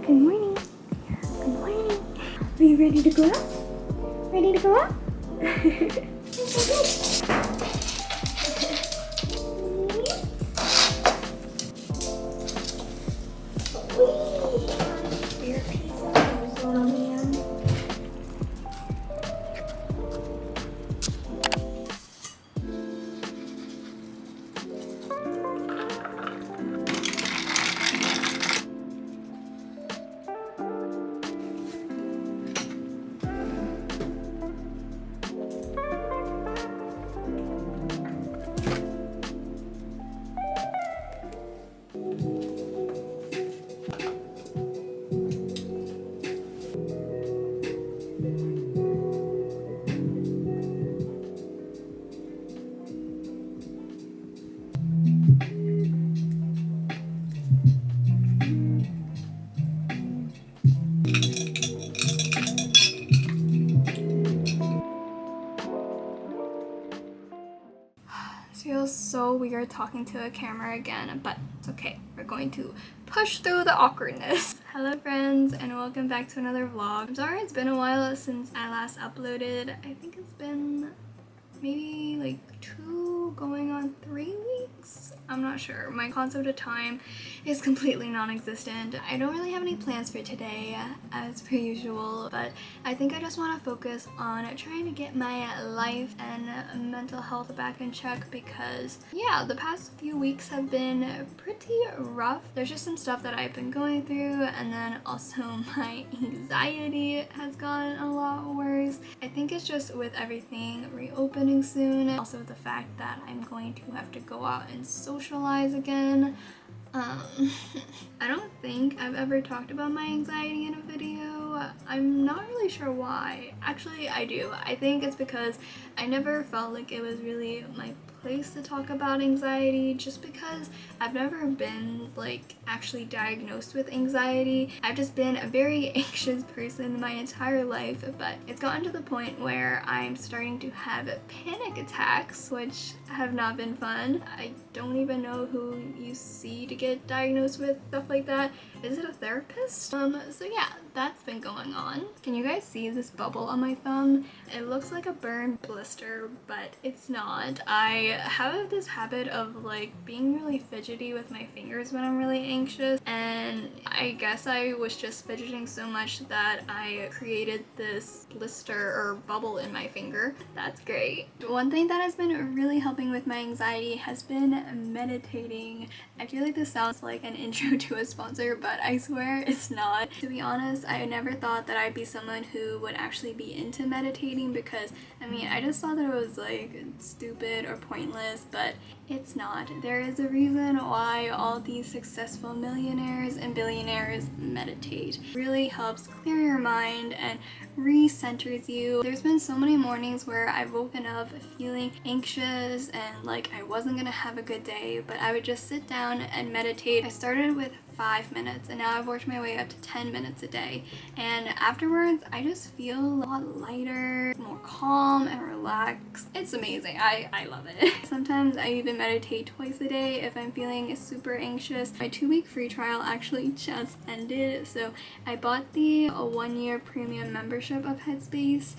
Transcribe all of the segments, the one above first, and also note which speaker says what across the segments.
Speaker 1: Good morning. Good morning. Are you ready to go out? Ready to go out? Your pizza, little man. Feels so weird talking to a camera again, but it's okay. We're going to push through the awkwardness. Hello friends, and welcome back to another vlog. I'm sorry it's been a while since I last uploaded. I think it's been maybe like 2 going on 3 weeks. I'm not sure. My concept of time is completely non-existent. I don't really have any plans for today as per usual, but I think I just want to focus on trying to get my life and mental health back in check because yeah, the past few weeks have been pretty rough. There's just some stuff that I've been going through, and then also my anxiety has gotten a lot worse. I think it's just with everything reopening soon, also the fact that I'm going to have to go out and socialize again. I don't think I've ever talked about my anxiety in a video. I'm not really sure why. Actually, I do. I think it's because I never felt like it was really my place to talk about anxiety, just because I've never been like actually diagnosed with anxiety. I've just been a very anxious person my entire life, but it's gotten to the point where I'm starting to have panic attacks, which have not been fun. I don't even know who you see to get diagnosed with stuff like that. Is it a therapist? So yeah, that's been going on. Can you guys see this bubble on my thumb? It looks like a burned blister, but it's not. I have this habit of like being really fidgety with my fingers when I'm really anxious, and I guess I was just fidgeting so much that I created this blister or bubble in my finger. That's great. One thing that has been really helping with my anxiety has been meditating. I feel like this sounds like an intro to a sponsor, but I swear it's not. To be honest, I never thought that I'd be someone who would actually be into meditating because, I mean, I just thought that it was like stupid or pointless, but it's not. There is a reason why all these successful millionaires and billionaires meditate. It really helps clear your mind and re-centers you. There's been so many mornings where I've woken up feeling anxious and like I wasn't gonna have a good day, but I would just sit down and meditate. I started with 5 minutes and now I've worked my way up to 10 minutes a day, and afterwards I just feel a lot lighter, more calm and relaxed. It's amazing. I love it. Sometimes I even meditate twice a day if I'm feeling super anxious. My 2-week free trial actually just ended, so I bought the 1-year premium membership of Headspace.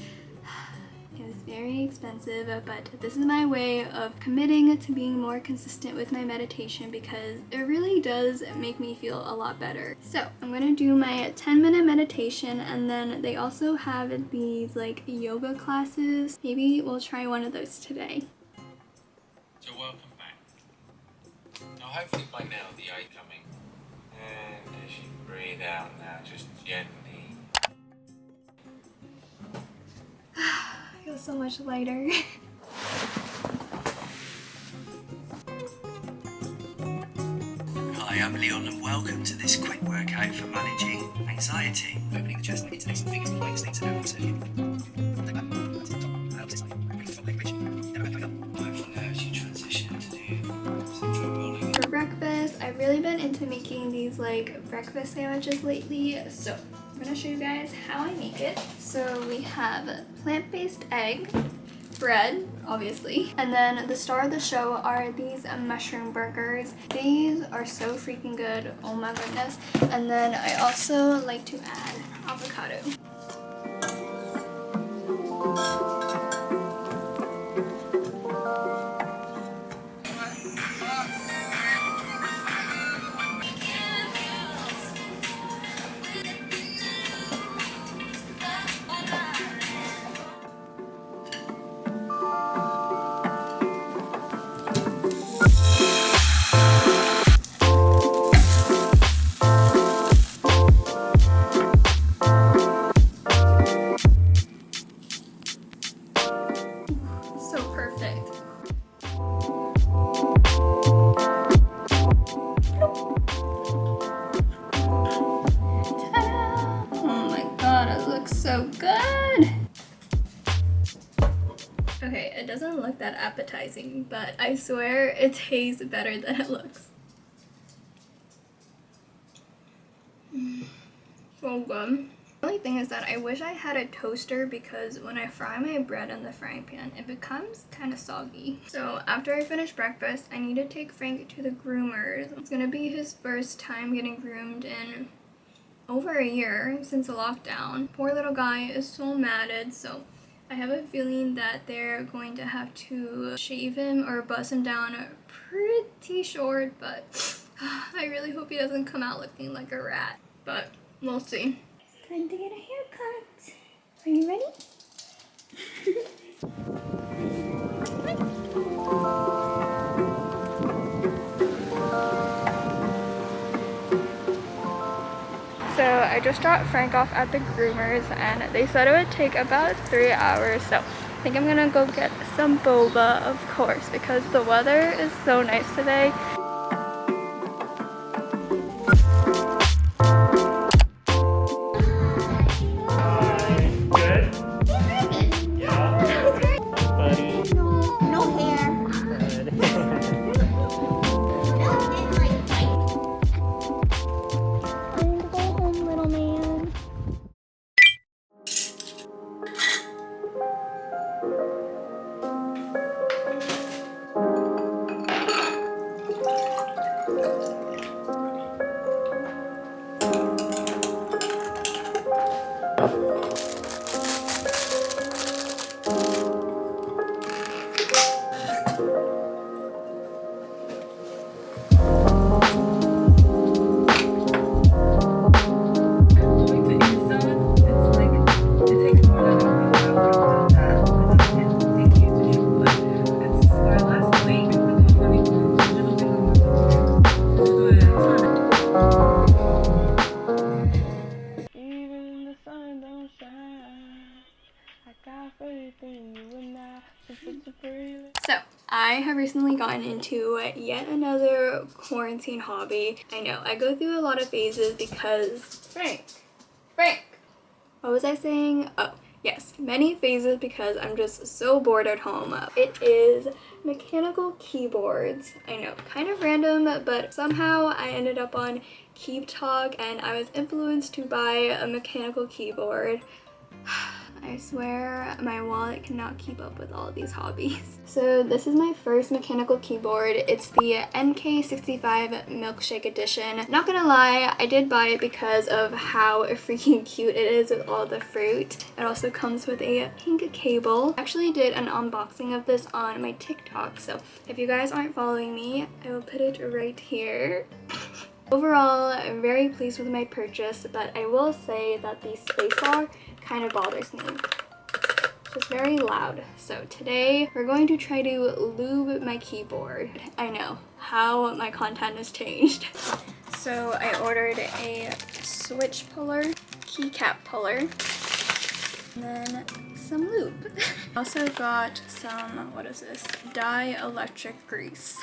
Speaker 1: It was very expensive, but this is my way of committing to being more consistent with my meditation because it really does make me feel a lot better. So I'm gonna do my 10-minute meditation, and then they also have these like yoga classes. Maybe we'll try one of those today.
Speaker 2: So welcome back. Now hopefully by now the eye coming. And as you breathe out now, just gently.
Speaker 1: Feels so much lighter.
Speaker 3: Hi, I'm Leon and welcome to this quick workout for managing anxiety. Opening the chest, intonate some fingers, flying snakes and over circuit. As you transition to do some foot rolling.
Speaker 1: For breakfast, I've really been into making these like breakfast sandwiches lately, so I'm gonna show you guys how I make it. So we have plant-based egg, bread, obviously. And then the star of the show are these mushroom burgers. These are so freaking good. Oh my goodness. And then I also like to add avocado. So perfect. Ta-da! Oh my god, it looks so good! Okay, it doesn't look that appetizing, but I swear it tastes better than it looks. So good. The only thing is that I wish I had a toaster because when I fry my bread in the frying pan, it becomes kind of soggy. So after I finish breakfast, I need to take Frank to the groomers. It's gonna be his first time getting groomed in over a year since the lockdown. Poor little guy is so matted, so I have a feeling that they're going to have to shave him or buzz him down pretty short, but I really hope he doesn't come out looking like a rat, but we'll see. It's time to get a haircut. Are you ready? So I just dropped Frank off at the groomers and they said it would take about 3 hours, so I think I'm gonna go get some boba, of course, because the weather is so nice today. So, I have recently gotten into yet another quarantine hobby. I know, I go through a lot of phases because... Frank! What was I saying? Oh, yes, many phases because I'm just so bored at home. It is mechanical keyboards. I know, kind of random, but somehow I ended up on Keep Talk and I was influenced to buy a mechanical keyboard. I swear my wallet cannot keep up with all of these hobbies. So this is my first mechanical keyboard. It's the NK65 Milkshake Edition. Not gonna lie, I did buy it because of how freaking cute it is with all the fruit. It also comes with a pink cable. I actually did an unboxing of this on my TikTok, so if you guys aren't following me, I will put it right here. Overall, I'm very pleased with my purchase, but I will say that the spacebar kind of bothers me. It's just very loud. So today we're going to try to lube my keyboard. I know how my content has changed. So I ordered a switch puller, keycap puller, and then some lube. Also got some, what is this? Dielectric grease.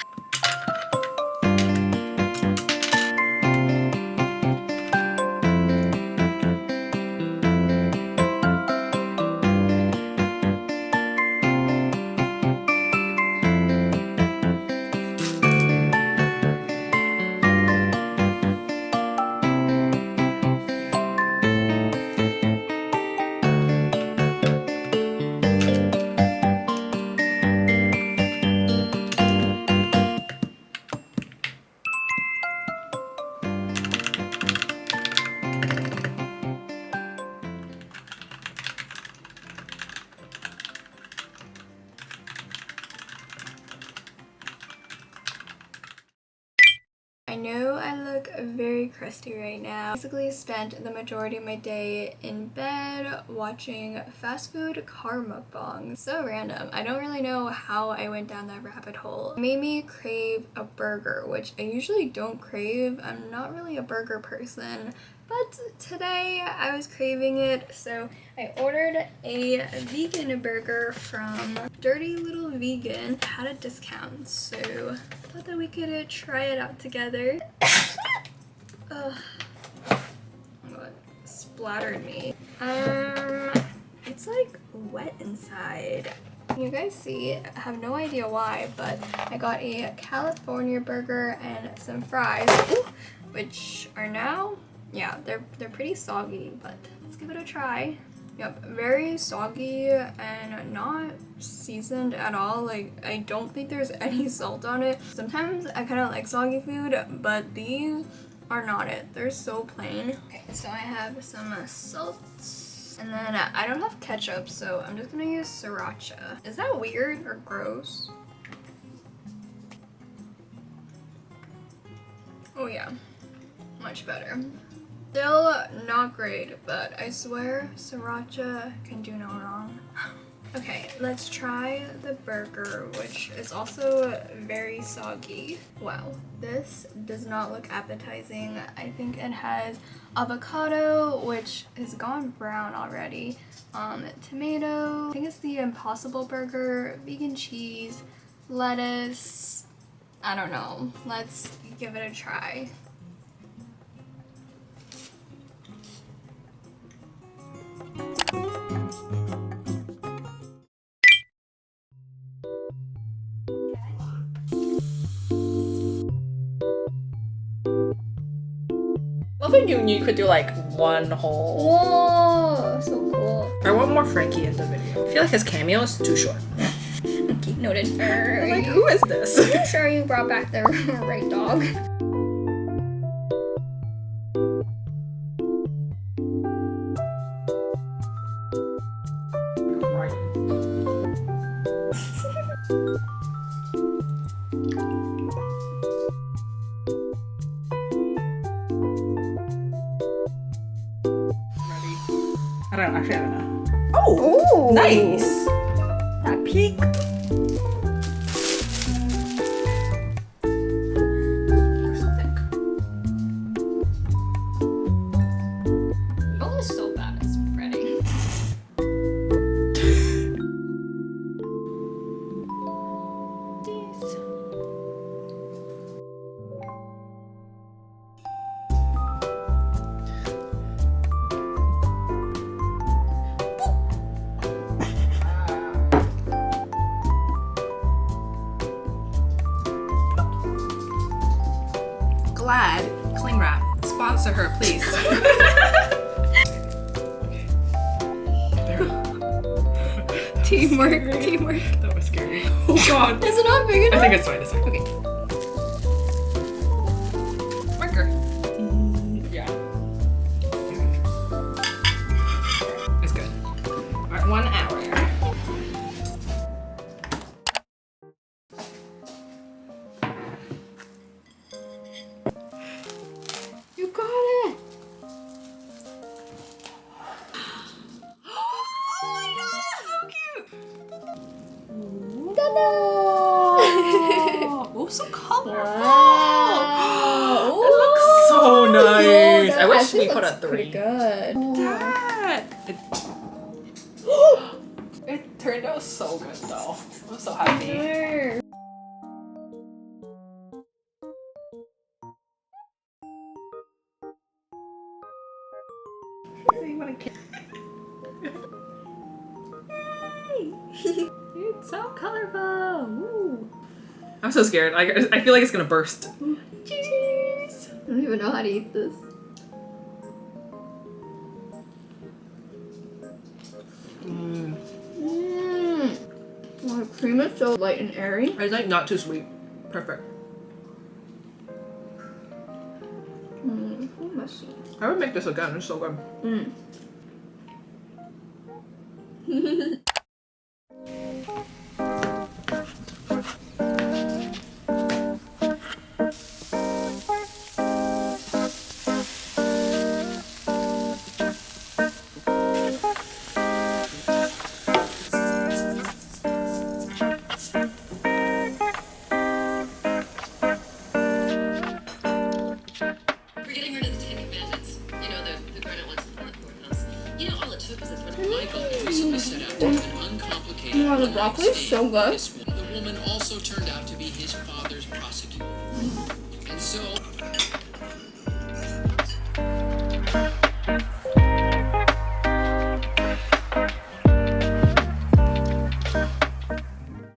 Speaker 1: know I look very crusty right now. Basically spent the majority of my day in bed watching fast food car mukbangs. So random. I don't really know how I went down that rabbit hole. It made me crave a burger, which I usually don't crave. I'm not really a burger person. But today I was craving it, so I ordered a vegan burger from Dirty Little Vegan. It had a discount, so I thought that we could try it out together. Ugh. Oh God, splattered me. It's like wet inside. You guys see, I have no idea why, but I got a California burger and some fries, which are now, yeah, they're pretty soggy, but let's give it a try. Yep, very soggy and not seasoned at all. Like, I don't think there's any salt on it. Sometimes I kind of like soggy food, but these are not it. They're so plain. Okay, so I have some salt. And then I don't have ketchup, so I'm just gonna use sriracha. Is that weird or gross? Oh yeah, much better. Still not great, but I swear sriracha can do no wrong. Okay, let's try the burger, which is also very soggy. Wow, this does not look appetizing. I think it has avocado, which has gone brown already. Tomato, I think it's the Impossible Burger, vegan cheese, lettuce. I don't know. Let's give it a try.
Speaker 4: Love that you could do like one whole.
Speaker 1: Whoa, so cool.
Speaker 4: I want more Frankie in the video. I feel like his cameo is too short.
Speaker 1: Okay, noted.
Speaker 4: Like, who is this?
Speaker 1: I'm sure you brought back the right dog.
Speaker 4: I don't know. Oh,
Speaker 1: Ooh.
Speaker 4: nice.
Speaker 1: That peak. Oh, it's so bad at spreading.
Speaker 4: Glad cling wrap. Sponsor her, please.
Speaker 1: Teamwork, teamwork.
Speaker 4: That was scary. Oh god.
Speaker 1: Is it not big enough?
Speaker 4: I think it's fine. It's fine.
Speaker 1: Okay.
Speaker 4: Marker. Yeah. It's good. Alright, 1 hour.
Speaker 1: You got it.
Speaker 4: Oh my god, it's so cute!
Speaker 1: Ta-da!
Speaker 4: Oh, so colorful!
Speaker 1: Wow.
Speaker 4: It looks so nice.
Speaker 1: That
Speaker 4: I wish
Speaker 1: actually
Speaker 4: we put
Speaker 1: looks
Speaker 4: a 3.
Speaker 1: pretty good.
Speaker 4: Dad! It turned out so good though. I'm so happy.
Speaker 1: Sure.
Speaker 4: It's so colorful. Woo. I'm so scared. I feel like it's gonna burst.
Speaker 1: Cheers. I don't even know how to eat this. Oh, the cream is so light and airy.
Speaker 4: It's like not too sweet. Perfect.
Speaker 1: So messy.
Speaker 4: I would make this again. It's so good.
Speaker 5: Ten Commandments. You know, the granite ones in the courthouse. You know, all it took was a threat. Michael recently set out to have an uncomplicated
Speaker 1: Oh, the broccoli is so good.
Speaker 5: The woman also turned out to be his father's prosecutor. And so,